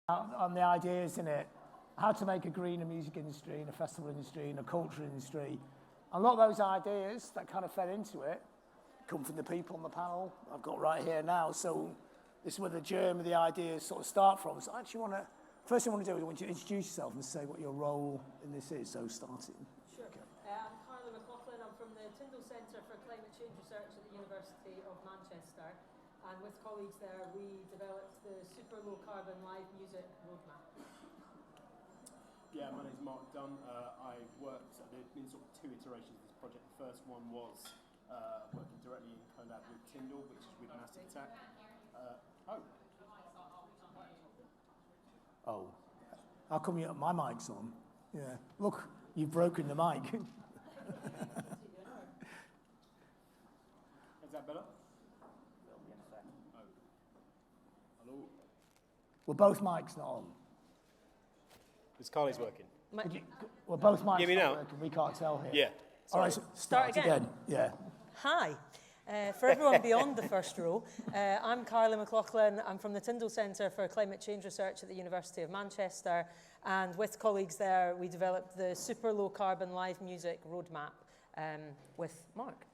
On the ideas in it, how to make a greener music industry and a festival industry and a culture industry. A lot of those ideas that kind of fed into it come from the people on the panel I've got right here now. So this is where the germ of the ideas sort of start from. So I actually first thing I want to do is I want you to introduce yourself and say what your role in this is. So starting. Sure. Okay. I'm Carly McLaughlin. I'm from the Tyndall Centre for Climate Change Research at the University of Manchester. And with colleagues there, we developed the super low carbon live music roadmap. Yeah, my name's Mark Donne. I worked, there's been sort of two iterations of this project. The first one was working directly in collab with Tyndall, which is with Massive Attack. How come my mic's on? Yeah. Look, you've broken the mic. Is that better? Hello? Well, both mics not on. Is Carly's working? Well, both mics Hear me not now? working. We can't tell here. Yeah. All right, so start again. Yeah. Hi. For everyone beyond the first row, I'm Carly McLaughlin. I'm from the Tyndall Centre for Climate Change Research at the University of Manchester. And with colleagues there, we developed the super low carbon live music roadmap with Mark.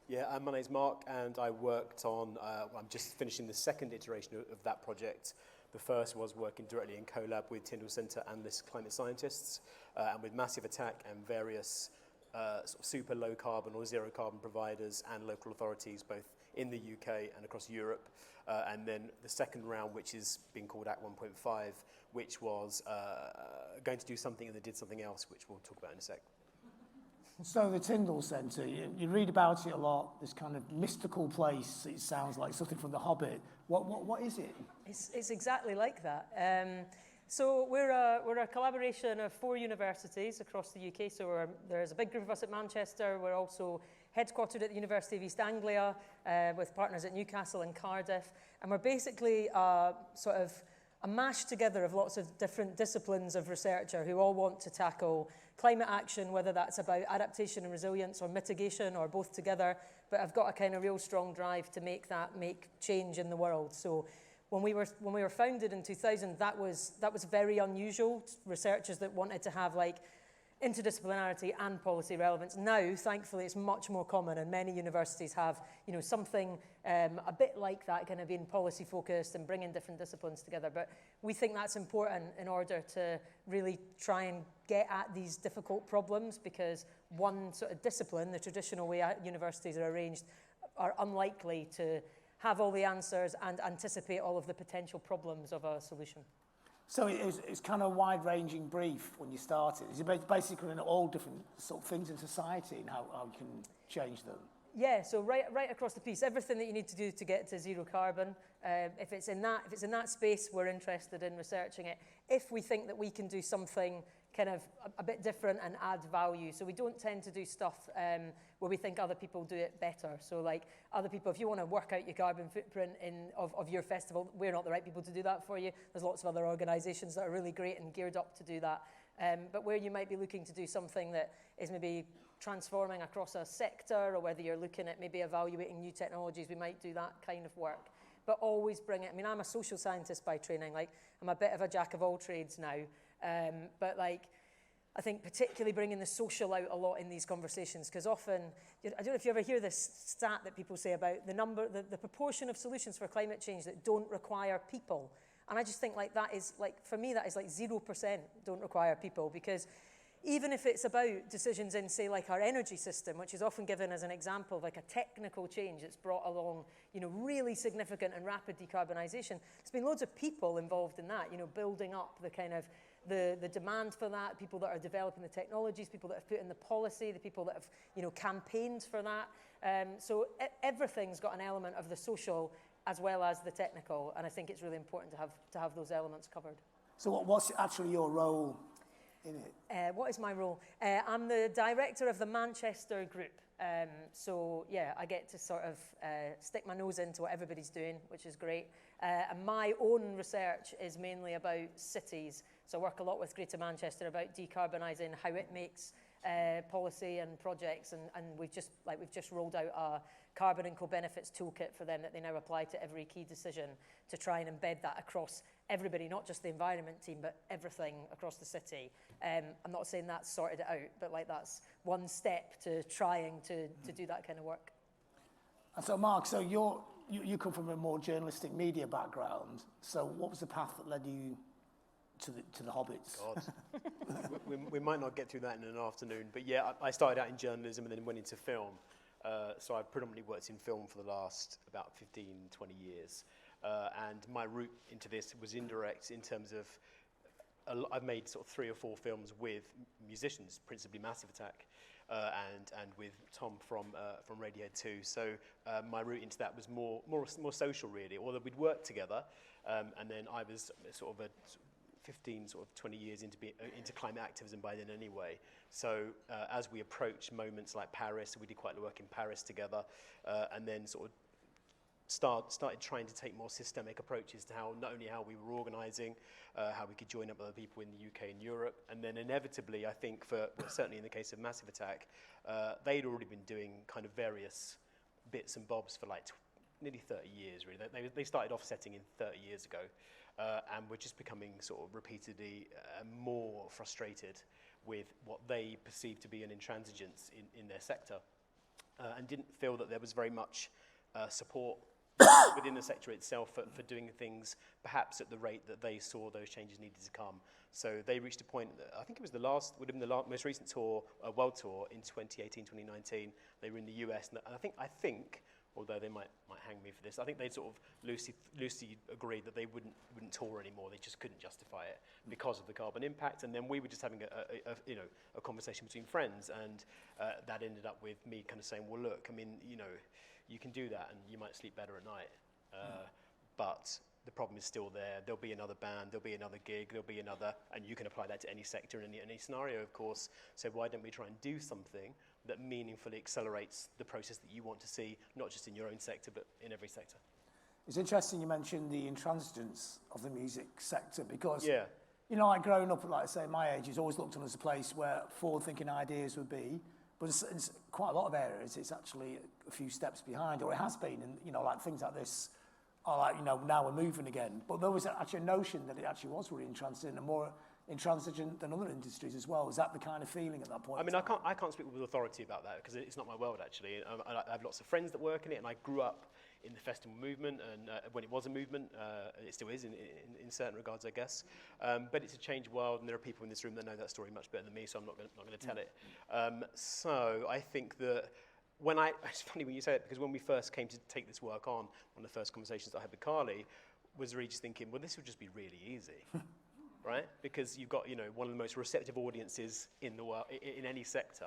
Yeah, my name's Mark, and I worked on, I'm just finishing the second iteration of that project. The first was working directly in collab with Tyndall Centre and the climate scientists, and with Massive Attack and various sort of super low carbon or zero carbon providers and local authorities, both in the UK and across Europe. And then the second round, which is being called Act 1.5, which was going to do something and they did something else, which we'll talk about in a sec. So the Tyndall Centre, you read about it a lot, this kind of mystical place. It sounds like something from The Hobbit. What is it? It's exactly like that. So we're a collaboration of 4 universities across the UK. So there's a big group of us at Manchester. We're also headquartered at the University of East Anglia with partners at Newcastle and Cardiff. And we're basically sort of a mash together of lots of different disciplines of researcher who all want to tackle climate action, whether that's about adaptation and resilience or mitigation or both together, but I've got a kind of real strong drive to make change in the world. So when we were founded in 2000, that was very unusual, researchers that wanted to have like interdisciplinarity and policy relevance. Now, thankfully, it's much more common, and many universities have, something a bit like that, kind of being policy focused and bringing different disciplines together. But we think that's important in order to really try and get at these difficult problems, because one sort of discipline, the traditional way universities are arranged, are unlikely to have all the answers and anticipate all of the potential problems of a solution. So it's kind of a wide-ranging brief when you started. It's basically in all different sort of things in society and how you can change them. Yeah, so right across the piece, everything that you need to do to get to zero carbon. If it's in that space, we're interested in researching it. If we think that we can do something kind of a bit different and add value. So we don't tend to do stuff where we think other people do it better. So like other people, if you want to work out your carbon footprint of your festival, we're not the right people to do that for you. There's lots of other organisations that are really great and geared up to do that. But where you might be looking to do something that is maybe transforming across a sector, or whether you're looking at maybe evaluating new technologies, we might do that kind of work. But always bring it. I mean, I'm a social scientist by training. Like, I'm a bit of a jack of all trades now. But like, I think particularly bringing the social out a lot in these conversations, because often, I don't know if you ever hear this stat that people say about the proportion of solutions for climate change that don't require people. And I just think like that is like, for me, that is like 0% don't require people, because even if it's about decisions in, say, like our energy system, which is often given as an example of like a technical change that's brought along, really significant and rapid decarbonisation, there's been loads of people involved in that, building up the kind of the demand for that, people that are developing the technologies, people that have put in the policy, the people that have, campaigned for that. So everything's got an element of the social as well as the technical, and I think it's really important to have those elements covered. So what's actually your role in it? What is my role? I'm the director of the Manchester group. So yeah, I get to sort of stick my nose into what everybody's doing, which is great. And my own research is mainly about cities. So I work a lot with Greater Manchester about decarbonising, how it makes policy and projects, and we've just rolled out a carbon and co-benefits toolkit for them that they now apply to every key decision to try and embed that across everybody, not just the environment team, but everything across the city. I'm not saying that's sorted it out, but like that's one step to trying to do that kind of work. And so, Mark, so you come from a more journalistic media background. So, what was the path that led you to the Hobbits? God. we might not get through that in an afternoon, but yeah, I started out in journalism and then went into film. So I've predominantly worked in film for the last about 15, 20 years. And my route into this was indirect in terms of I've made sort of 3 or 4 films with musicians, principally Massive Attack, and with Tom from Radiohead too. So my route into that was more social really, although we'd worked together, and then I was sort of 15, sort of 20 years into climate activism by then anyway. So as we approach moments like Paris, we did quite a lot of work in Paris together, and then sort of started trying to take more systemic approaches to not only how we were organising, how we could join up with other people in the UK and Europe, and then inevitably, I think, certainly in the case of Massive Attack, they'd already been doing kind of various bits and bobs for like nearly 30 years, really. They started offsetting in 30 years ago, and were just becoming sort of repeatedly more frustrated with what they perceived to be an intransigence in their sector, and didn't feel that there was very much support within the sector itself for doing things perhaps at the rate that they saw those changes needed to come. So they reached a point that I think it was would have been the most recent tour, world tour in 2018, 2019. They were in the US, and I think, although they might hang me for this, I think they sort of loosely agreed that they wouldn't tour anymore. They just couldn't justify it because of the carbon impact. And then we were just having a conversation between friends, and that ended up with me kind of saying, well, look, I mean, you can do that and you might sleep better at night, but the problem is still there. There'll be another band, there'll be another gig, there'll be another, and you can apply that to any sector and any scenario, of course. So why don't we try and do something that meaningfully accelerates the process that you want to see, not just in your own sector, but in every sector? It's interesting you mentioned the intransigence of the music sector, because, yeah. Like growing up, like I say, my age, it's always looked on as a place where forward-thinking ideas would be, but it's quite a lot of areas, it's actually a few steps behind, or it has been, and, like things like this are like, now we're moving again. But there was actually a notion that it actually was really intransigent and more intransigent than other industries as well. Is that the kind of feeling at that point? I mean, I can't speak with authority about that because it's not my world, actually. I have lots of friends that work in it, and I grew up in the festival movement, and when it was a movement, it still is in certain regards, I guess. But it's a changed world, and there are people in this room that know that story much better than me, so I'm not going to tell it. So I think that it's funny when you say it, because when we first came to take this work on, one of the first conversations I had with Carly was really just thinking, well, this would just be really easy. Right? Because you've got, one of the most receptive audiences in the world, in any sector.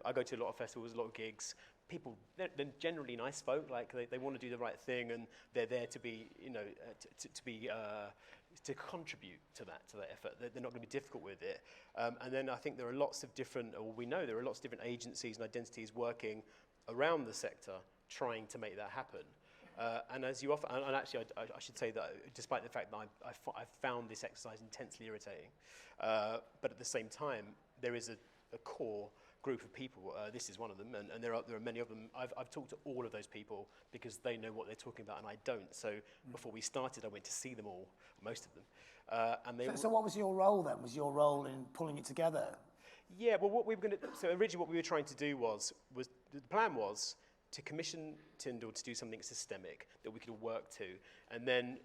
I go to a lot of festivals, a lot of gigs. People, they're generally nice folk. Like they want to do the right thing, and they're there to be, to contribute to that effort. They're not going to be difficult with it. And then I think there are lots of different, or we know there are lots of different agencies and identities working around the sector trying to make that happen. And as you often, and actually I should say that despite the fact that I found this exercise intensely irritating, but at the same time, there is a core group of people, this is one of them, and there are many of them. I've talked to all of those people because they know what they're talking about and I don't. So before we started, I went to see them all, most of them. So what was your role then? Was your role in pulling it together? Yeah, well, so originally what we were trying to do was the plan was to commission Tyndall to do something systemic that we could all work to, and then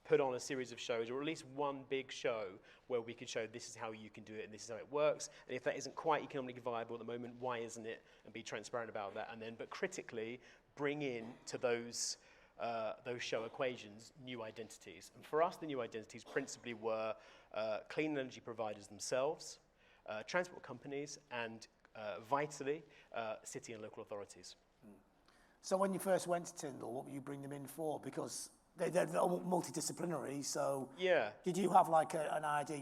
put on a series of shows, or at least one big show where we could show this is how you can do it and this is how it works, and if that isn't quite economically viable at the moment, why isn't it, and be transparent about that, and then, but critically, bring in to those show equations new identities. And for us, the new identities principally were clean energy providers themselves, transport companies, and vitally, city and local authorities. So when you first went to Tyndall, what were you bring them in for? Because they're multidisciplinary, so yeah. Did you have like an idea,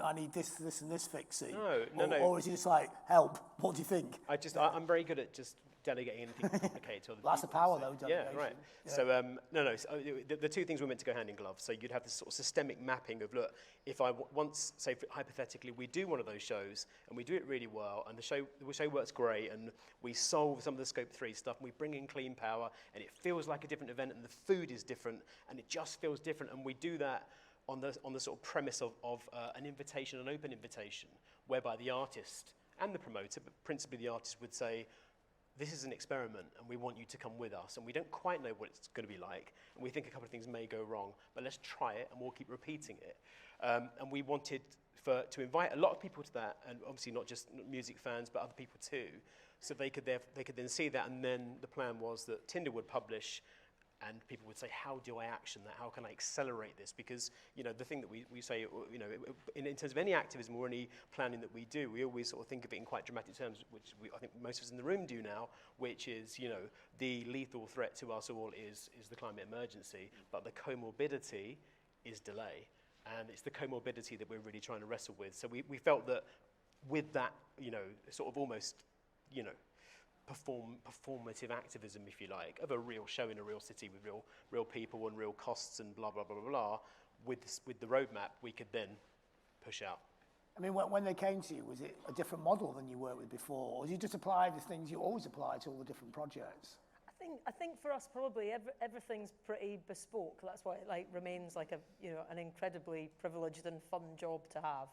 I need this and this fixing? No. Or is it just like, help, what do you think? I'm very good at just delegating anything complicated to other Lots of people. power, So- though, Yeah, delegation. right. Yeah. So, no. So, the two things were meant to go hand in glove. So you'd have this sort of systemic mapping of, look, if once, say, hypothetically, we do one of those shows, and we do it really well, and the show works great, and we solve some of the Scope 3 stuff, and we bring in clean power, and it feels like a different event, and the food is different, and it just feels different, and we do that on the sort of premise of an invitation, an open invitation, whereby the artist and the promoter, but principally the artist, would say, this is an experiment and we want you to come with us, and we don't quite know what it's going to be like, and we think a couple of things may go wrong, but let's try it and we'll keep repeating it. And we wanted to invite a lot of people to that, and obviously not just music fans but other people too, so they could then see that, and then the plan was that Tyndall would publish. And people would say, how do I action that? How can I accelerate this? Because, the thing that we say, in terms of any activism or any planning that we do, we always sort of think of it in quite dramatic terms, which I think most of us in the room do now, which is, the lethal threat to us all is the climate emergency, but the comorbidity is delay. And it's the comorbidity that we're really trying to wrestle with. So we felt that with that, sort of almost, performative activism, if you like, of a real show in a real city with real people and real costs and blah, blah, blah, blah, blah, with the roadmap, we could then push out. I mean, when they came to you, was it a different model than you worked with before, or did you just apply the things you always apply to all the different projects? I think for us probably everything's pretty bespoke. That's why it remains like an incredibly privileged and fun job to have.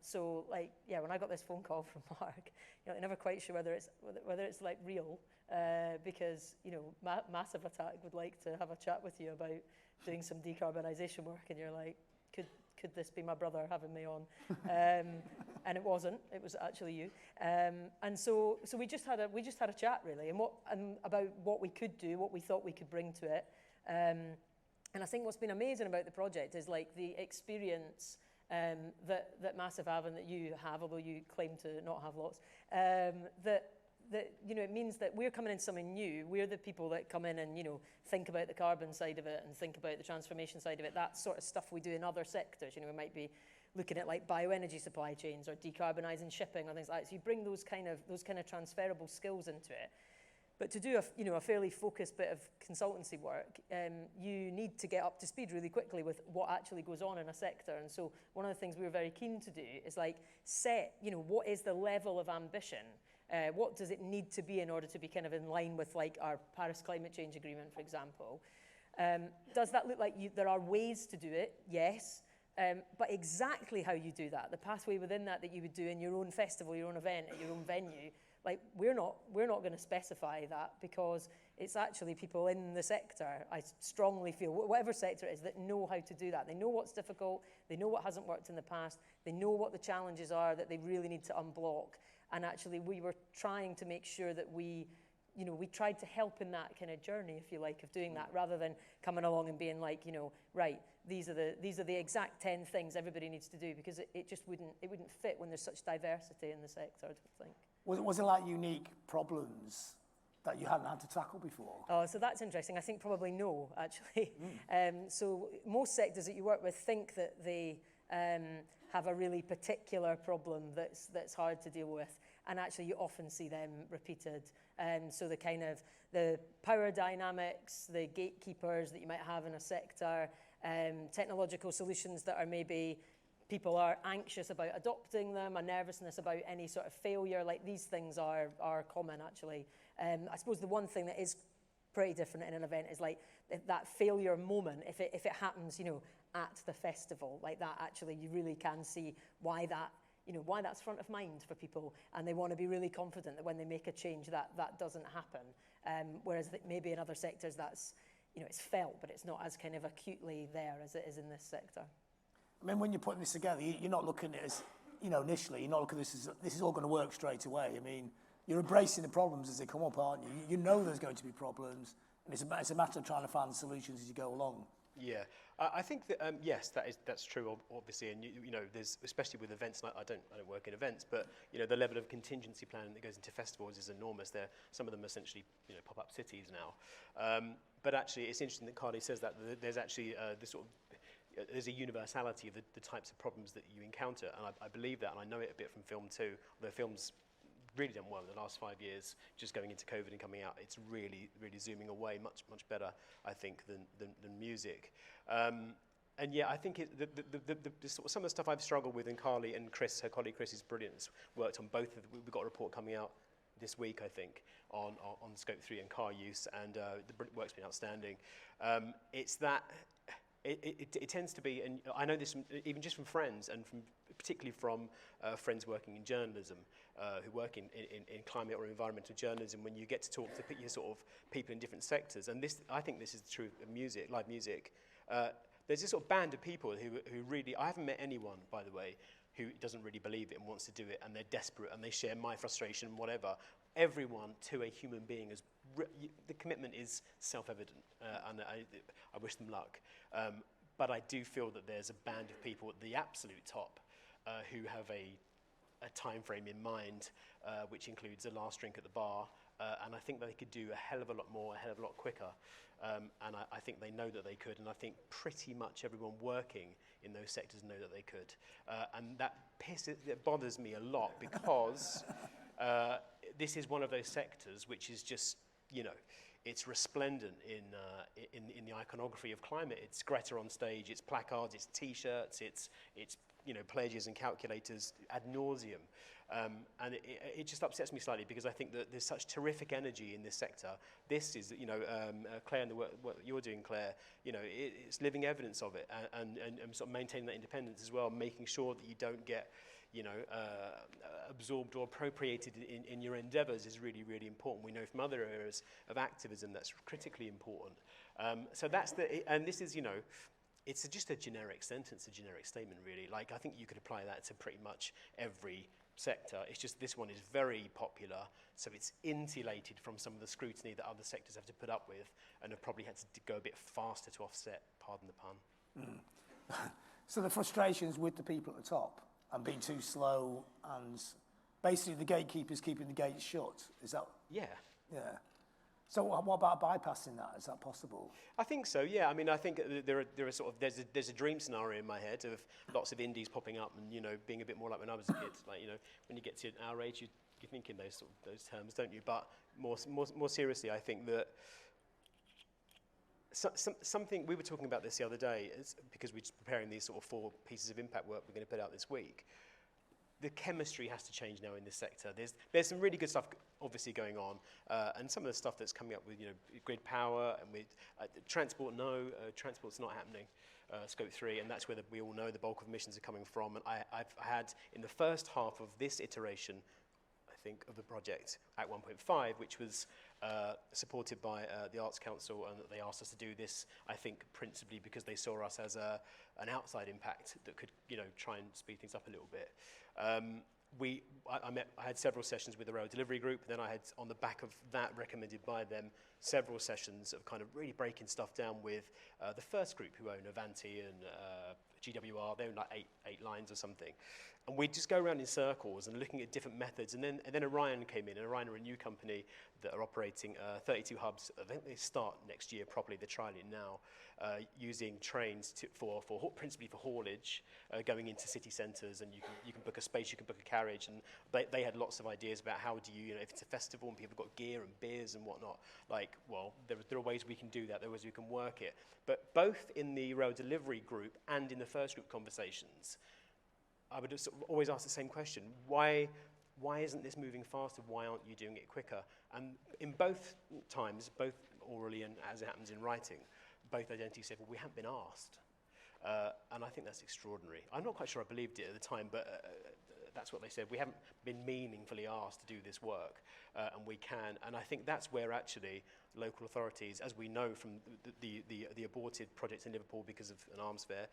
So when I got this phone call from Mark, I'm never quite sure whether it's real, because Massive Attack would like to have a chat with you about doing some decarbonisation work, and you're like, could this be my brother having me on? And it wasn't. It was actually you. And so we just had a chat really, and about what we could do, what we thought we could bring to it. And I think what's been amazing about the project is the experience. That Massive have and that you have, although you claim to not have lots, that it means that we're coming in something new. We're the people that come in and think about the carbon side of it and think about the transformation side of it. That sort of stuff we do in other sectors. We might be looking at bioenergy supply chains or decarbonising shipping or things like that. So you bring those kind of transferable skills into it. But to do a fairly focused bit of consultancy work, you need to get up to speed really quickly with what actually goes on in a sector. And so one of the things we were very keen to do is set, what is the level of ambition? What does it need to be in order to be kind of in line with our Paris Climate Change Agreement, for example? Does that look like there are ways to do it? Yes. But exactly how you do that, the pathway within that you would do in your own festival, your own event, at your own venue, we're not going to specify that, because it's actually people in the sector, I strongly feel, whatever sector it is, that know how to do that. They know what's difficult, they know what hasn't worked in the past, they know what the challenges are that they really need to unblock. And actually we were trying to make sure that we tried to help in that kind of journey, if you like, of doing that, rather than coming along and being right, these are the exact 10 things everybody needs to do, because it just wouldn't fit when there's such diversity in the sector, I don't think. Was it unique problems that you hadn't had to tackle before? Oh, so that's interesting. I think probably no, actually. So most sectors that you work with think that they have a really particular problem that's hard to deal with, and actually you often see them repeated. So the power dynamics, the gatekeepers that you might have in a sector, technological solutions that are maybe people are anxious about adopting them, a nervousness about any sort of failure, these things are common, actually. I suppose the one thing that is pretty different in an event is that failure moment, if it happens, at the festival, that, actually you really can see why that's front of mind for people, and they want to be really confident that when they make a change that doesn't happen. Whereas maybe in other sectors that's, it's felt, but it's not as kind of acutely there as it is in this sector. I mean, when you're putting this together, you're not looking at it as, initially, you're not looking at this is all going to work straight away. I mean, you're embracing the problems as they come up, aren't you? You know there's going to be problems, and it's a matter of trying to find solutions as you go along. Yeah, I think that yes, that's true, obviously, and there's, especially with events. I don't work in events, but the level of contingency planning that goes into festivals is enormous. Some of them are essentially pop-up cities now. But actually, it's interesting that Carly says that there's actually there's a universality of the types of problems that you encounter, and I believe that, and I know it a bit from film too. Although film's really done well in the last 5 years, just going into COVID and coming out. It's really, really zooming away much better, I think, than music. And yeah, I think some of the stuff I've struggled with, and Carly and Chris, her colleague Chris, is brilliant. Has worked on both of them. We've got a report coming out this week, I think, on Scope 3 and car use, and the work's been outstanding. It's that it tends to be, and I know this even just from friends, and particularly from friends working in journalism, who work in climate or environmental journalism, when you get to talk to your sort of people in different sectors, and I think this is true of music, live music. There's this sort of band of people who really, I haven't met anyone, by the way, who doesn't really believe it and wants to do it, and they're desperate and they share my frustration and whatever. Everyone to a human being is, the commitment is self-evident, and I wish them luck. But I do feel that there's a band of people at the absolute top who have a time frame in mind, which includes a last drink at the bar, and I think they could do a hell of a lot more, a hell of a lot quicker. And I think they know that they could, and I think pretty much everyone working in those sectors know that they could. And that bothers me a lot, because this is one of those sectors which is just, it's resplendent in the iconography of climate. It's Greta on stage, it's placards, it's T-shirts, it's pledges and calculators ad nauseum. And it just upsets me slightly, because I think that there's such terrific energy in this sector. This is, Claire, and the work you're doing, Claire, it's living evidence of it, and sort of maintaining that independence as well, making sure that you don't get, absorbed or appropriated in your endeavours is really, really important. We know from other areas of activism that's critically important. So that's and this is, it's just a generic sentence, a generic statement, really. Like, I think you could apply that to pretty much every sector. It's just this one is very popular, so it's insulated from some of the scrutiny that other sectors have to put up with, and have probably had to go a bit faster to offset, pardon the pun. So the frustrations with the people at the top and being too slow, and basically the gatekeepers keeping the gates shut, is that? Yeah. Yeah. So what about bypassing that? Is that possible? I think so, yeah. I mean, I think there are sort of, there's a dream scenario in my head of lots of indies popping up and, being a bit more like when I was a kid. Like, when you get to our age, you think in those terms, don't you? But more seriously, I think that something, we were talking about this the other day, because we're just preparing these sort of 4 pieces of impact work we're going to put out this week. The chemistry has to change now in this sector. There's some really good stuff obviously going on, and some of the stuff that's coming up with grid power and with transport. Transport's not happening. Scope 3, and that's where we all know the bulk of emissions are coming from. And I've had in the first half of this iteration, I think, of the project Act 1.5, which was supported by the Arts Council, and they asked us to do this, I think, principally because they saw us as an outside impact that could, try and speed things up a little bit. I had several sessions with the rail delivery group, then I had, on the back of that, recommended by them, several sessions of kind of really breaking stuff down with the first group who own Avanti and GWR. They own like eight lines or something. And we'd just go around in circles and looking at different methods. And then Orion came in, and Orion are a new company that are operating 32 hubs. I think they start next year properly. They're trialling now, using trains principally for haulage, going into city centres, and you can book a space, you can book a carriage. And they had lots of ideas about how do you, if it's a festival and people have got gear and beers and whatnot, there are ways we can do that, there are ways we can work it. But both in the rail delivery group and in the first group conversations, I would just always ask the same question: why isn't this moving faster? Why aren't you doing it quicker? And in both times, both orally and as it happens in writing, both identities said, well, we haven't been asked. And I think that's extraordinary. I'm not quite sure I believed it at the time, but that's what they said. We haven't been meaningfully asked to do this work, and we can. And I think that's where actually local authorities, as we know from the aborted project in Liverpool because of an arms fair,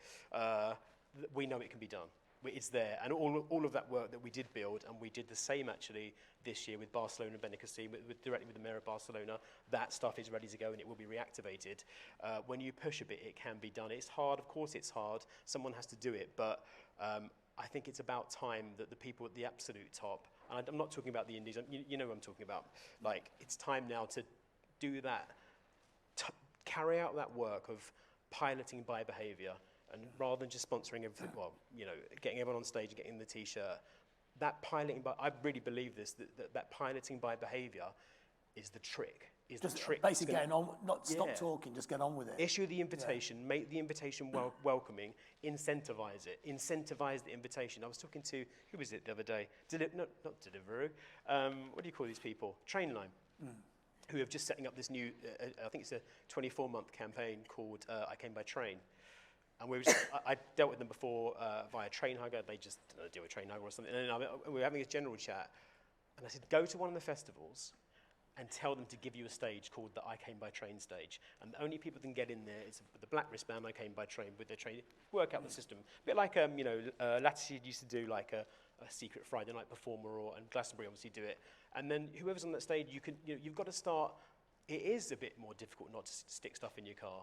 we know it can be done. It's there, and all of that work that we did build, and we did the same actually this year with Barcelona and Benicassim, directly with the Mayor of Barcelona. That stuff is ready to go, and it will be reactivated. When you push a bit, it can be done. It's hard, of course it's hard. Someone has to do it, but I think it's about time that the people at the absolute top, and I'm not talking about the indies, you know what I'm talking about, like, it's time now to do that, carry out that work of piloting by behaviour. And rather than just sponsoring everything, getting everyone on stage and getting the T-shirt, that piloting by, I really believe this, that piloting by behaviour is the trick. Basically getting on, not stop talking, just get on with it. Issue the invitation, make the invitation welcoming, incentivise it, incentivise the invitation. I was talking to, who was it the other day? Not Deliveroo. What do you call these people? Trainline. Who have just setting up this new, I think it's a 24-month campaign called I Came by Train. And I dealt with them before via Train Hugger. They just deal with Train Hugger or something. And we were having a general chat. And I said, go to one of the festivals and tell them to give you a stage called the I Came by Train stage. And the only people that can get in there is the black wristband, I Came by Train, with their train, work out the system. A bit like, Latitude used to do like a secret Friday night performer, and Glastonbury obviously do it. And then whoever's on that stage, you've got to start, it is a bit more difficult not to stick stuff in your car.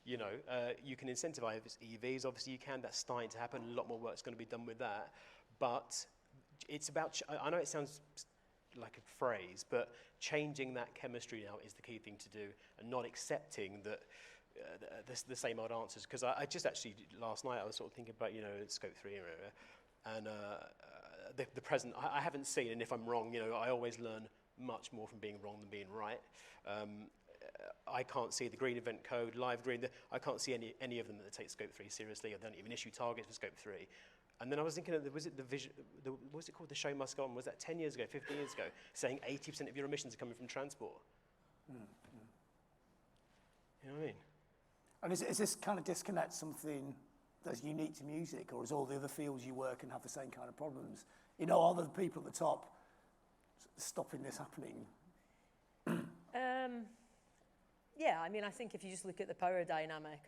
You can incentivize EVs, obviously you can, that's starting to happen, a lot more work's going to be done with that. But it's about, I know it sounds like a phrase, but changing that chemistry now is the key thing to do, and not accepting that the same old answers. Because I just actually, last night, I was sort of thinking about, scope 3 and the present. I haven't seen, and if I'm wrong, I always learn much more from being wrong than being right. I can't see the Green Event Code, Live Green, I can't see any of them that take scope 3 seriously. I don't even issue targets for scope 3. And then I was thinking, was it what's it called, The Show Must Go On? Was that 10 years ago, 15 years ago, saying 80% of your emissions are coming from transport? You know what I mean? And is this kind of disconnect something that's unique to music, or is all the other fields you work in have the same kind of problems? Are the people at the top stopping this happening? Yeah, I mean, I think if you just look at the power dynamic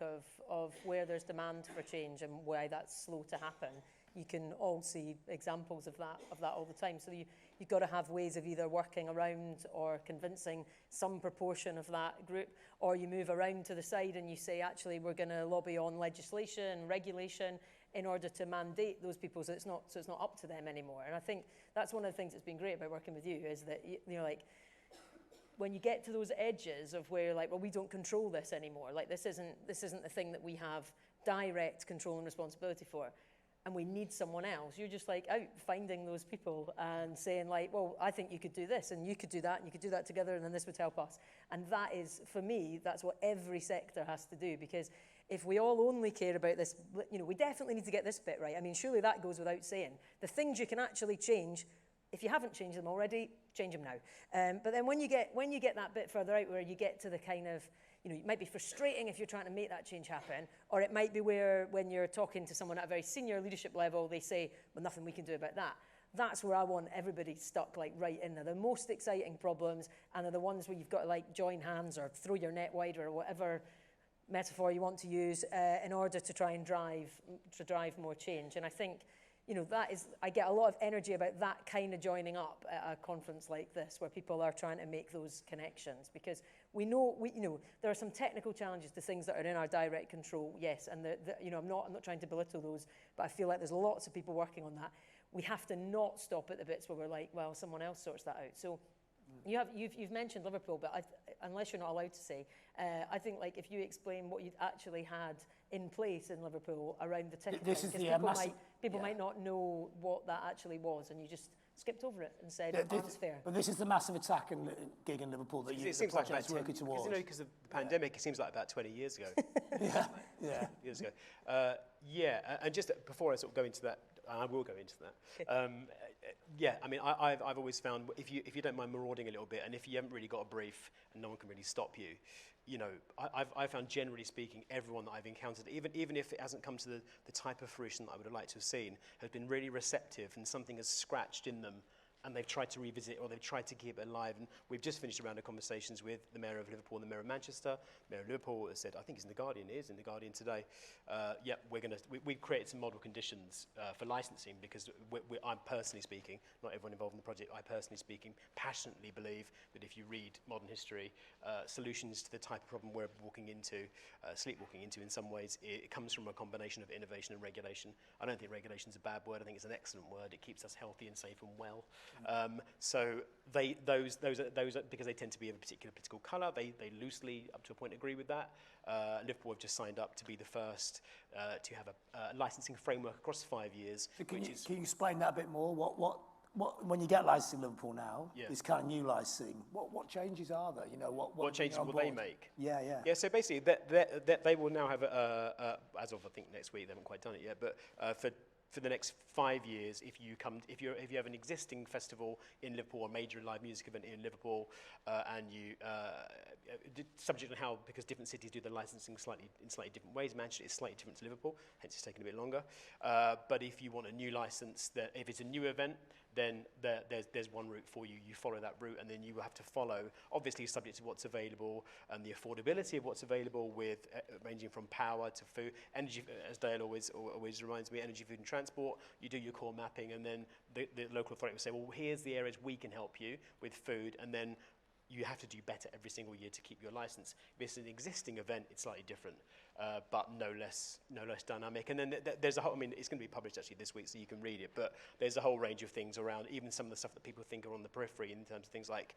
of where there's demand for change and why that's slow to happen, you can all see examples of that all the time. So you've got to have ways of either working around or convincing some proportion of that group, or you move around to the side and you say, actually, we're going to lobby on legislation, regulation, in order to mandate those people so it's not up to them anymore. And I think that's one of the things that's been great about working with you, is that, when you get to those edges of where, we don't control this anymore, this isn't the thing that we have direct control and responsibility for, and we need someone else, you're just out finding those people and saying, well, I think you could do this, and you could do that, and you could do that together, and then this would help us. And that is, for me, that's what every sector has to do, because if we all only care about this, we definitely need to get this bit right. I mean, surely that goes without saying. The things you can actually change, if you haven't changed them already, change them now. But then when you get that bit further out, where you get to the kind of, it might be frustrating if you're trying to make that change happen, or it might be where, when you're talking to someone at a very senior leadership level, they say, well, nothing we can do about that. That's where I want everybody stuck right in there. The most exciting problems, and they're the ones where you've got to join hands or throw your net wider, or whatever metaphor you want to use, in order to try and drive more change. And I think, I get a lot of energy about that kind of joining up at a conference like this, where people are trying to make those connections, because we know there are some technical challenges to things that are in our direct control, yes, and I'm not trying to belittle those, but I feel like there's lots of people working on that. We have to not stop at the bits where we're like, well, someone else sorts that out. So you've mentioned Liverpool, but unless you're not allowed to say, I think if you explain what you'd actually had in place in Liverpool around the ticketing, because people might not know what that actually was, and you just skipped over it and said arms fair. But this is the massive attack and gig in Liverpool that the project's working towards. Because of the pandemic, it seems like about 20 years ago. Years ago. And just before I sort of go into that, and I will go into that. I mean, I've always found, if you don't mind marauding a little bit, and if you haven't really got a brief and no one can really stop you, I've found, generally speaking, everyone that I've encountered, even if it hasn't come to the type of fruition that I would have liked to have seen, has been really receptive, and something has scratched in them, and they've tried to revisit, or they've tried to keep it alive. And we've just finished a round of conversations with the Mayor of Liverpool and the Mayor of Manchester. Mayor of Liverpool has said, I think it's in The Guardian, it is in The Guardian today, we've created some model conditions for licensing, because I'm personally speaking, not everyone involved in the project, I personally speaking, passionately believe that if you read modern history, solutions to the type of problem we're sleepwalking into in some ways, it comes from a combination of innovation and regulation. I don't think regulation is a bad word, I think it's an excellent word. It keeps us healthy and safe and well. So those are because they tend to be of a particular political colour. They loosely, up to a point, agree with that. Liverpool have just signed up to be the first to have a licensing framework across 5 years. So can you explain that a bit more? What when you get licensing in Liverpool now, this kind of new licensing, what changes are there? You know, what changes will they make? Yeah. Yeah, so basically, they will now have, as of I think next week, they haven't quite done it yet, but for the next 5 years, if you have an existing festival in Liverpool, a major live music event in Liverpool, and you subject to how, because different cities do the licensing in slightly different ways. Manchester is slightly different to Liverpool, hence it's taken a bit longer. But if you want a new license, if it's a new event, then there's one route for you. You follow that route, and then you will have to follow, obviously subject to what's available and the affordability of what's available, with ranging from power to food, energy, as Dale always reminds me, energy, food and transport. You do your core mapping, and then the local authority will say, well, here's the areas we can help you with food, and then you have to do better every single year to keep your license. If it's an existing event, it's slightly different, but no less dynamic. And then there's a whole, I mean, it's going to be published actually this week, so you can read it, but there's a whole range of things around, even some of the stuff that people think are on the periphery in terms of things like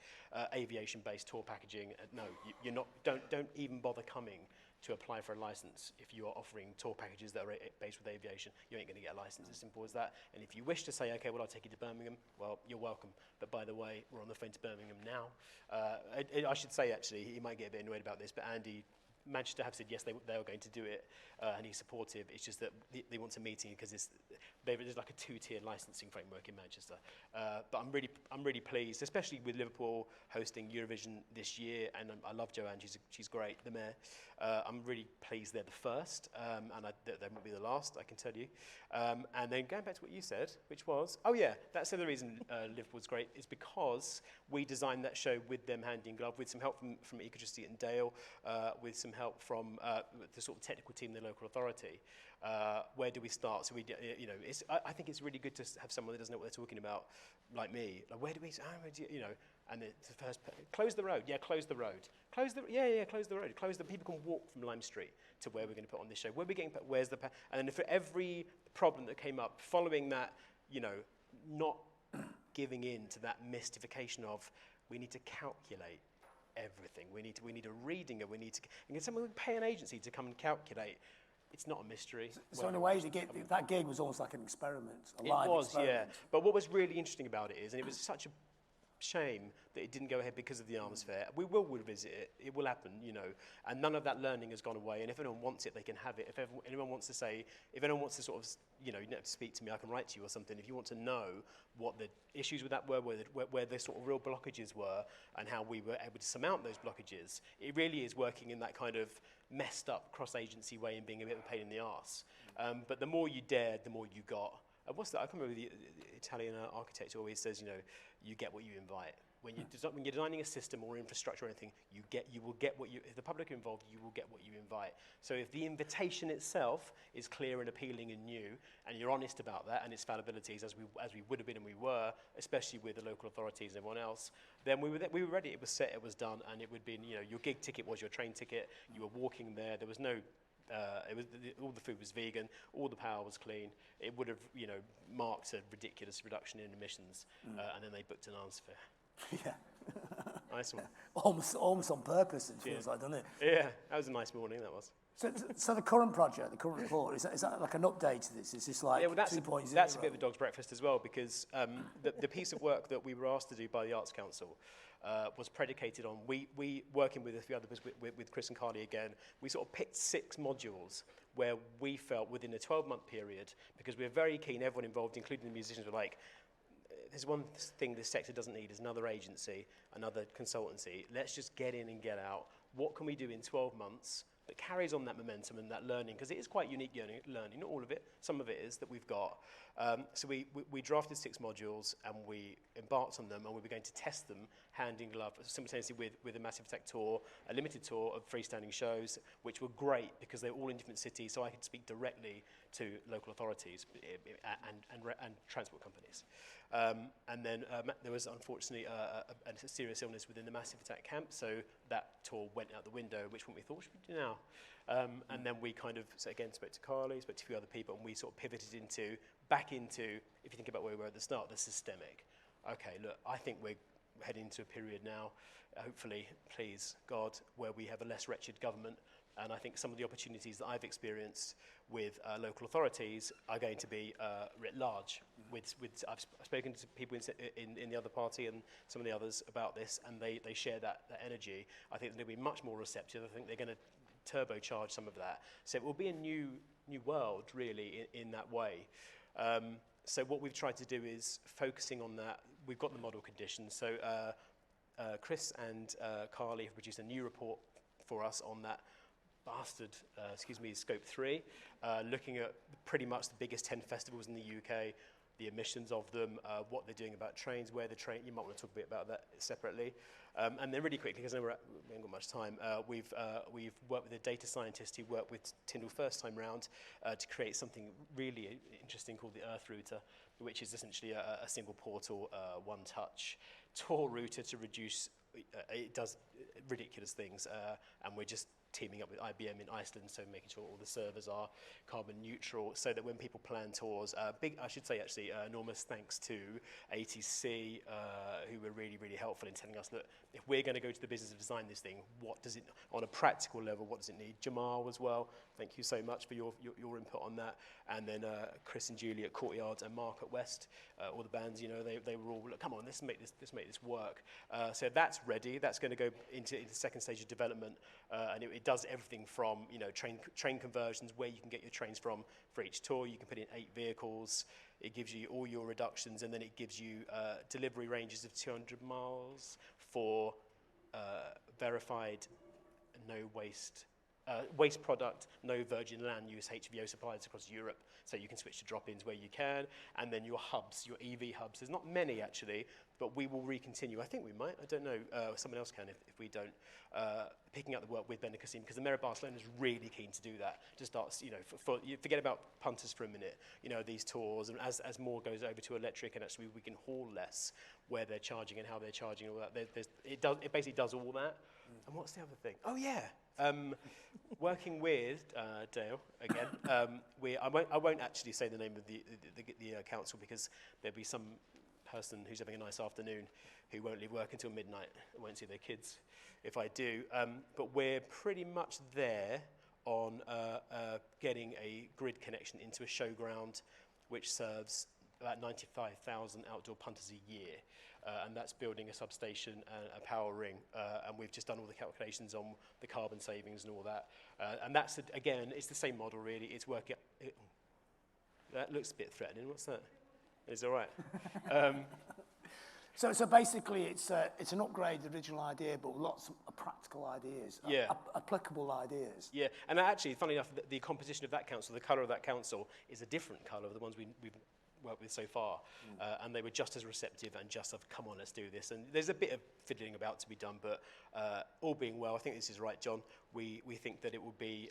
aviation-based tour packaging. No, you're not, don't even bother coming to apply for a license if you are offering tour packages that are based with aviation. You ain't going to get a license, as simple as that. And if you wish to say, okay, well, I'll take you to Birmingham, well, you're welcome. But by the way, we're on the phone to Birmingham now. I should say, actually, he might get a bit annoyed about this, but Andy, Manchester have said yes, they were going to do it, and he's supportive. It's just that they want a meeting because there's like a two-tiered licensing framework in Manchester. But I'm really pleased, especially with Liverpool hosting Eurovision this year, and I love Joanne. She's great, the mayor. I'm really pleased they're the first, and they won't be the last, I can tell you. And then going back to what you said, which was, that's the other reason Liverpool's great, is because we designed that show with them hand in glove, with some help from Ecotricity and Dale, with some help from the sort of technical team, the local authority. Where do we start? So I think it's really good to have someone that doesn't know what they're talking about, like me. Like, where do we, and the first, close the road. Yeah, close the road. Close the road. People can walk from Lime Street to where we're going to put on this show. Where are we getting, where's the, and then for every problem that came up, following that, not giving in to that mystification of, we need to calculate everything. We need a reading, and someone would pay an agency to come and calculate. It's not a mystery. So in a way, that gig was almost like an experiment, a live experiment. Yeah. But what was really interesting about it is, and it was such a shame that it didn't go ahead because of the Arms Fair. We will revisit it. It will happen, and none of that learning has gone away. And if anyone wants it, they can have it. If anyone wants to sort of, you don't have to speak to me, I can write to you or something. If you want to know what the issues with that were, where the sort of real blockages were, and how we were able to surmount those blockages, it really is working in that kind of messed up cross-agency way and being a bit of a pain in the arse. But the more you dared, the more you got. What's that? I can't remember, the Italian architect always says, you get what you invite. When you're designing a system or infrastructure or anything, you will get what you, if the public are involved, you will get what you invite. So if the invitation itself is clear and appealing and new, and you're honest about that and its fallibilities, as we would have been and we were, especially with the local authorities and everyone else, then we were ready. It was set, it was done, and it would be, your gig ticket was your train ticket. You were walking there. There was no. All the food was vegan, all the power was clean. It would have, marked a ridiculous reduction in emissions, and then they booked an Arms Fair. Yeah. Nice one. Almost on purpose, it feels like, doesn't it? Yeah, that was a nice morning, that was. So the current project, the current report, is that like an update to this? Is this like 2.0? That's a bit of a dog's breakfast as well, because the piece of work that we were asked to do by the Arts Council was predicated on, we working with a few others, with Chris and Carly again, we sort of picked 6 modules where we felt within a 12-month period, because we were very keen, everyone involved, including the musicians, were like, there's one thing this sector doesn't need is another agency, another consultancy. Let's just get in and get out. What can we do in 12 months that carries on that momentum and that learning? Because it is quite unique learning, not all of it, some of it is that we've got. So we drafted 6 modules and we embarked on them, and we were going to test them hand in glove simultaneously with a Massive Attack tour, a limited tour of freestanding shows, which were great because they were all in different cities, so I could speak directly to local authorities and transport companies. And then there was unfortunately a serious illness within the Massive Attack camp, so that tour went out the window. Which one we thought, should we do now? And then we kind of, so again, spoke to Carly, spoke to a few other people, and we sort of pivoted back into, if you think about where we were at the start, the systemic. okay, look, I think we're heading into a period now, hopefully, please God, where we have a less wretched government. And I think some of the opportunities that I've experienced with local authorities are going to be writ large. I've spoken to people in the other party and some of the others about this, and they share that energy. I think they're going to be much more receptive. I think they're going to turbocharge some of that. So it will be a new world, really, in that way. So what we've tried to do is focusing on that. We've got the model conditions. So Chris and Carly have produced a new report for us on that scope 3, looking at pretty much the biggest 10 festivals in the UK, the emissions of them, what they're doing about trains, where the train, you might want to talk a bit about that separately. And then really quickly, because we haven't got much time, we've worked with a data scientist who worked with Tyndall first time round to create something really interesting called the Earth Router, which is essentially a single portal, one touch tour router to reduce, it does ridiculous things, and we're just teaming up with IBM in Iceland, so making sure all the servers are carbon neutral, so that when people plan tours, enormous thanks to ATC, who were really, really helpful in telling us that if we're going to go to the business of design this thing, what does it, on a practical level, what does it need? Jamal as well, thank you so much for your input on that. And then Chris and Julie at Courtyard and Mark at West, all the bands, you know, they were all, come on, let's make this work. So that's ready. That's going to go into the second stage of development, and it does everything from, you know, train conversions, where you can get your trains from for each tour. You can put in 8 vehicles. It gives you all your reductions, and then it gives you delivery ranges of 200 miles for verified no waste. Waste product, no virgin land use HVO suppliers across Europe, so you can switch to drop-ins where you can, and then your hubs, your EV hubs. There's not many actually, but we will recontinue. I think we might. I don't know. Someone else can if we don't. Picking up the work with Benicassim, because the Mayor of Barcelona is really keen to do that. To start, you know, you forget about punters for a minute. You know, these tours, and as more goes over to electric, and actually we can haul less where they're charging and how they're charging, all that. It basically does all that. And what's the other thing? Oh yeah. Working with Dale again. I won't actually say the name of the council, because there'll be some person who's having a nice afternoon who won't leave work until midnight and won't see their kids if I do. But we're pretty much there on getting a grid connection into a showground which serves about 95,000 outdoor punters a year. And that's building a substation and a power ring. And we've just done all the calculations on the carbon savings and all that. And that's, again, it's the same model really. It's working. That looks a bit threatening. What's that? It's all right. So basically, it's an upgrade, the original idea, but lots of practical ideas, yeah. Applicable ideas. Yeah, and actually, funnily enough, the composition of that council, the colour of that council, is a different colour of the ones we've worked with so far, and they were just as receptive and just of, come on, let's do this. And there's a bit of fiddling about to be done, but all being well, I think this is right, John. We think that it will be.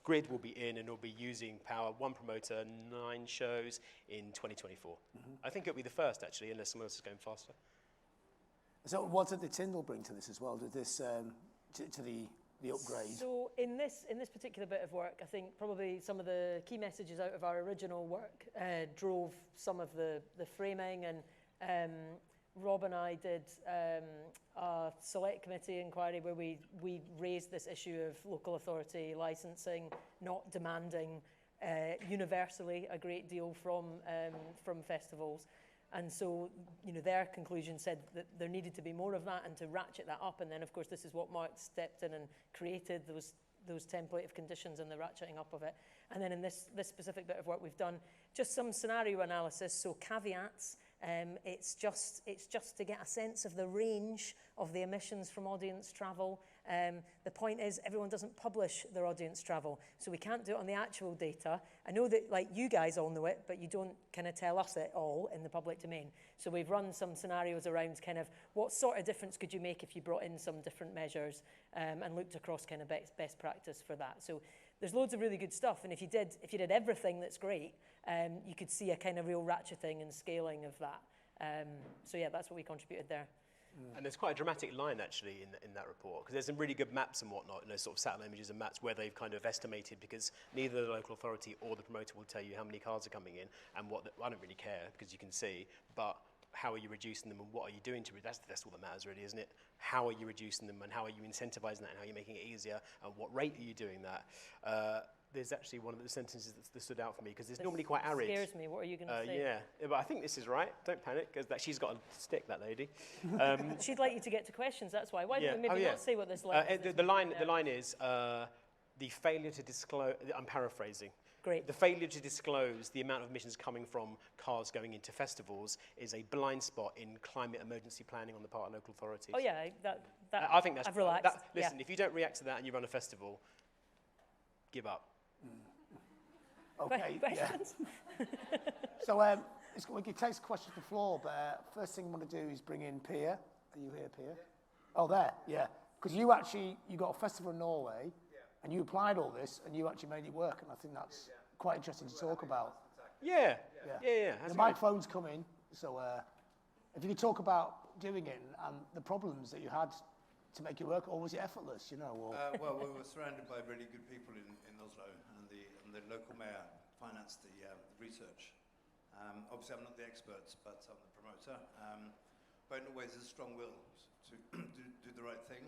Grid will be in, and it'll be using power, 1 promoter, 9 shows in 2024. I think it'll be the first, actually, unless someone else is going faster. So what did the Tyndall bring to this as well? Did this, to the upgrade? So in this particular bit of work, I think probably some of the key messages out of our original work drove some of the framing, and Rob and I did a select committee inquiry where we raised this issue of local authority licensing not demanding universally a great deal from festivals. And so, you know, their conclusion said that there needed to be more of that and to ratchet that up. And then, of course, this is what Mark stepped in and created, those template of conditions and the ratcheting up of it. And then in this specific bit of work we've done, just some scenario analysis, so caveats. It's just to get a sense of the range of the emissions from audience travel. The point is, everyone doesn't publish their audience travel, so we can't do it on the actual data. I know that, like, you guys all know it, but you don't kind of tell us it all in the public domain. So we've run some scenarios around kind of what sort of difference could you make if you brought in some different measures, and looked across kind of best practice for that. So there's loads of really good stuff, and if you did everything, that's great. You could see a kind of real ratcheting and scaling of that. So yeah, that's what we contributed there. And there's quite a dramatic line actually in that report, because there's some really good maps and whatnot, you know, sort of satellite images and maps where they've kind of estimated, because neither the local authority or the promoter will tell you how many cars are coming in and what. I don't really care, because you can see, but how are you reducing them and what are you doing to reduce? That's all that matters really, isn't it? How are you reducing them and how are you incentivizing that and how are you making it easier and what rate are you doing that? There's actually one of the sentences that stood out for me because it's normally quite arid. Scares me. What are you going to say? Yeah, but I think this is right. Don't panic, because she's got a stick, that lady. She'd like you to get to questions. That's why. Why don't we maybe not say what this line is? The line is the failure to disclose. I'm paraphrasing. Great. The failure to disclose the amount of emissions coming from cars going into festivals is a blind spot in climate emergency planning on the part of local authorities. Oh yeah, I think that's. I've relaxed. Listen, if you don't react to that and you run a festival, give up. Okay. Questions? Yeah. So we can take questions to the floor, but first thing I want to do is bring in Pia. Are you here, Pia? Oh, there. Yeah. Because you got a festival in Norway, and you applied all this, and you actually made it work, and I think that's quite interesting to talk about. Yeah. The microphone's coming, so if you could talk about doing it and the problems that you had to make it work, or was it effortless, you know? Or well, we were surrounded by really good people in Oslo, and the local mayor financed the research. Obviously, I'm not the expert, but I'm the promoter. But in always there's a strong will to do the right thing.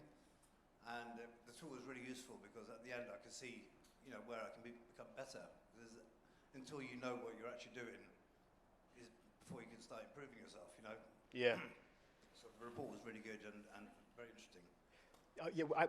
And the tool was really useful because at the end I could see, where I can become better. Because until you know what you're actually doing, is before you can start improving yourself, Yeah. So the report was really good and very interesting.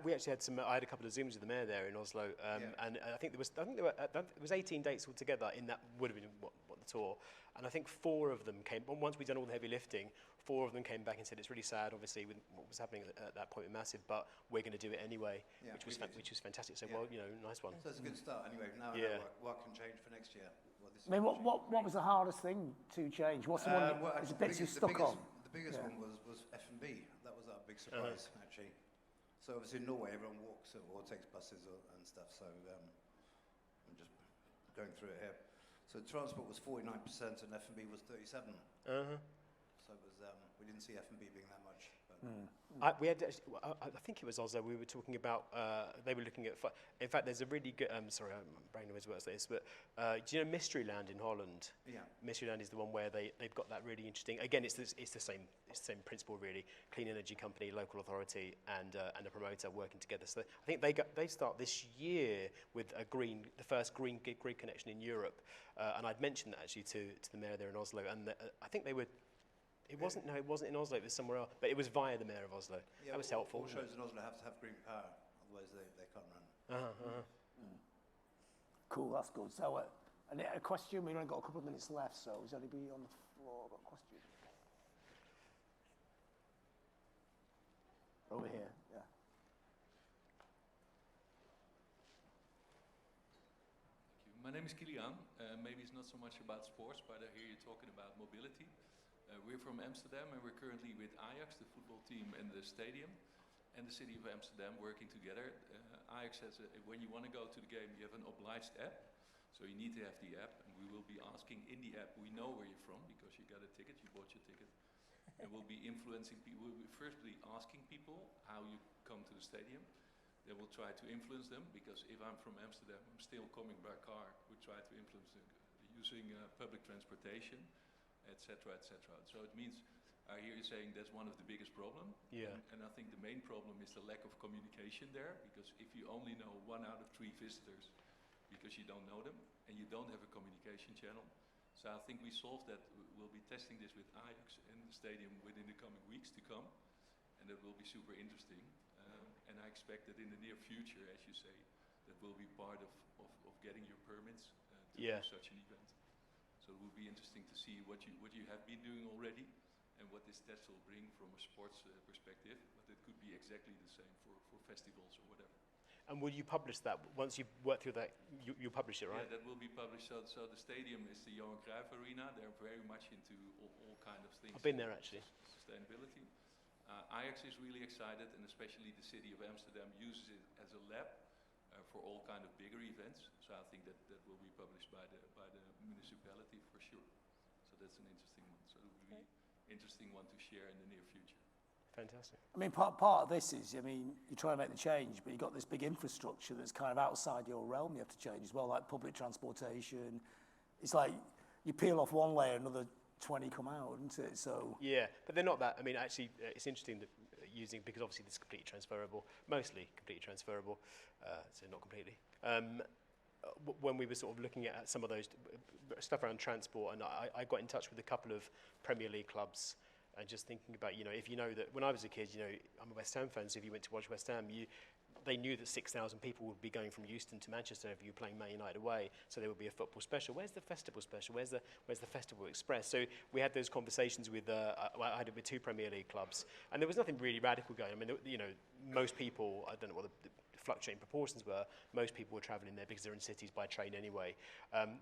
We actually had I had a couple of Zooms with the mayor there in Oslo, and I think there was 18 dates altogether in that would have been what the tour, and I think 4 of them came. Once we'd done all the heavy lifting, 4 of them came back and said it's really sad, obviously, with what was happening at that point with Massive, but we're going to do it anyway, which was fantastic. So nice one. So it's a good start anyway. Now I know what can change for next year. what was the hardest thing to change? What's the one that's a bit too stuck on? The biggest one was F&B. That was our big surprise actually. So obviously in Norway, everyone walks or takes buses and stuff. So I'm just going through it here. So transport was 49% and F&B was 37%. So it was we didn't see F&B being that much. But We had, I think it was Oslo. We were talking about. They were looking at. In fact, there's a really good. Sorry, my brain always works like this. But do you know Mysteryland in Holland? Yeah. Mysteryland is the one where they've got that really interesting. Again, it's the same principle really. Clean energy company, local authority, and a promoter working together. So I think they start this year with the first green grid connection in Europe. And I'd mentioned that actually to the mayor there in Oslo, and I think they were. It wasn't in Oslo, it was somewhere else, but it was via the mayor of Oslo. Yeah, that was helpful. All shows in Oslo have to have green power, otherwise they can't run. Cool, that's good. So a question, we've only got a couple of minutes left, so is anybody on the floor got a question? Over here, yeah. My name is Kilian. Maybe it's not so much about sports, but I hear you talking about mobility. We're from Amsterdam and we're currently with Ajax, the football team, and the stadium, and the city of Amsterdam working together. Ajax has, when you want to go to the game, you have an obliged app. So you need to have the app, and we will be asking in the app, we know where you're from because you got a ticket, you bought your ticket. And we'll be influencing people. We'll be firstly asking people how you come to the stadium. Then we'll try to influence them, because if I'm from Amsterdam, I'm still coming by car. We'll try to influence them using public transportation, etc., etc. So it means, I hear you saying that's one of the biggest problems. Yeah. And I think the main problem is the lack of communication there, because if you only know 1 out of 3 visitors, because you don't know them, and you don't have a communication channel. So I think we solved that. We'll be testing this with Ajax and the stadium within the coming weeks to come, and that will be super interesting. And I expect that in the near future, as you say, that will be part of getting your permits to do such an event. So it will be interesting to see what you have been doing already and what this test will bring from a sports perspective. But it could be exactly the same for festivals or whatever. And will you publish that? Once you've worked through that, you publish it, right? Yeah, that will be published. So the stadium is the Johan Cruijff Arena. They're very much into all kind of things. I've been there actually. Sustainability. Ajax is really excited, and especially the city of Amsterdam uses it as a lab for all kind of bigger events. So I think that will be published by the municipality for sure. So that's an interesting one. So it will be interesting one to share in the near future. Fantastic. I mean, part of this is, you try to make the change, but you've got this big infrastructure that's kind of outside your realm you have to change as well, like public transportation. It's like you peel off one layer, another 20 come out, isn't it? So Yeah, but they're not that. I mean, actually, it's interesting that because obviously this is completely transferable, mostly completely transferable, so not completely. When we were sort of looking at some of those stuff around transport, and I got in touch with a couple of Premier League clubs, and just thinking about, if you know that when I was a kid, I'm a West Ham fan, so if you went to watch West Ham, they knew that 6,000 people would be going from Euston to Manchester if you were playing Man United away, so there would be a football special. Where's the festival special? Where's the festival express? So we had those conversations with, I had it with 2 Premier League clubs, and there was nothing really radical going. I mean, most people, I don't know what the fluctuating proportions were, most people were travelling there because they're in cities by train anyway.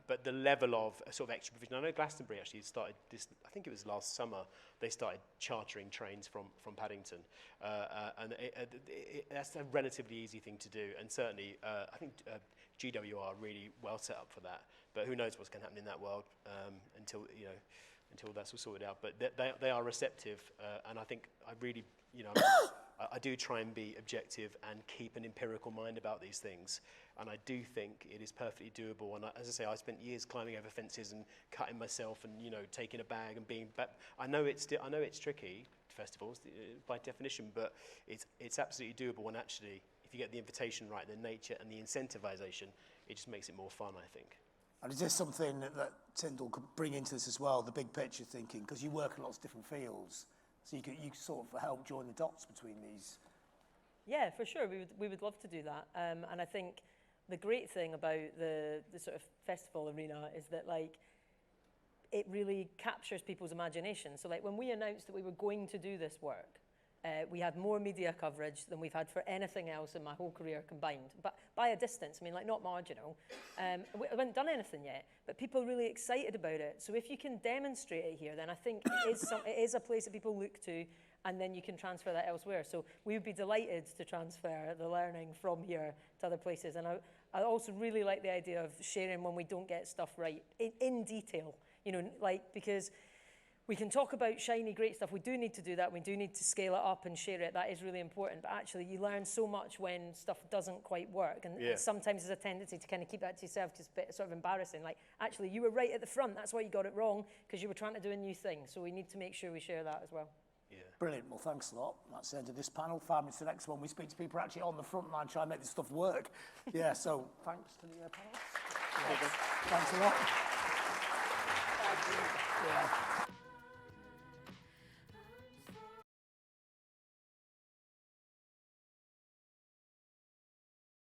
But the level of sort of extra provision, I know Glastonbury actually started this, I think it was last summer, they started chartering trains from Paddington. And that's a relatively easy thing to do. And certainly, I think GWR are really well set up for that. But who knows what's going to happen in that world until that's all sorted out. But they are receptive. And I think I really, I do try and be objective and keep an empirical mind about these things. And I do think it is perfectly doable. And as I say, I spent years climbing over fences and cutting myself and, taking a bag and being... I know it's tricky, festivals, by definition, but it's absolutely doable. And actually, if you get the invitation right, the nature and the incentivization, it just makes it more fun, I think. And is this something that Tyndall could bring into this as well, the big picture thinking? Because you work in lots of different fields. So you could sort of help join the dots between these. Yeah, for sure. We would love to do that. And I think the great thing about the sort of festival arena is that, like, it really captures people's imagination. So, like, when we announced that we were going to do this work, we had more media coverage than we've had for anything else in my whole career combined, but by a distance. I mean, like, not marginal. We haven't done anything yet, but people are really excited about it. So if you can demonstrate it here, then I think it is a place that people look to, and then you can transfer that elsewhere. So we would be delighted to transfer the learning from here to other places. And I also really like the idea of sharing when we don't get stuff right in detail, because we can talk about shiny, great stuff. We do need to do that. We do need to scale it up and share it. That is really important. But actually, you learn so much when stuff doesn't quite work. And sometimes there's a tendency to kind of keep that to yourself because it's a bit sort of embarrassing. Like, actually, you were right at the front. That's why you got it wrong, because you were trying to do a new thing. So we need to make sure we share that as well. Yeah. Brilliant. Well, thanks a lot. That's the end of this panel. 5 minutes to the next one. We speak to people actually on the front line trying to make this stuff work. Yeah, so thanks to the panelists. Thanks a lot. Thank you.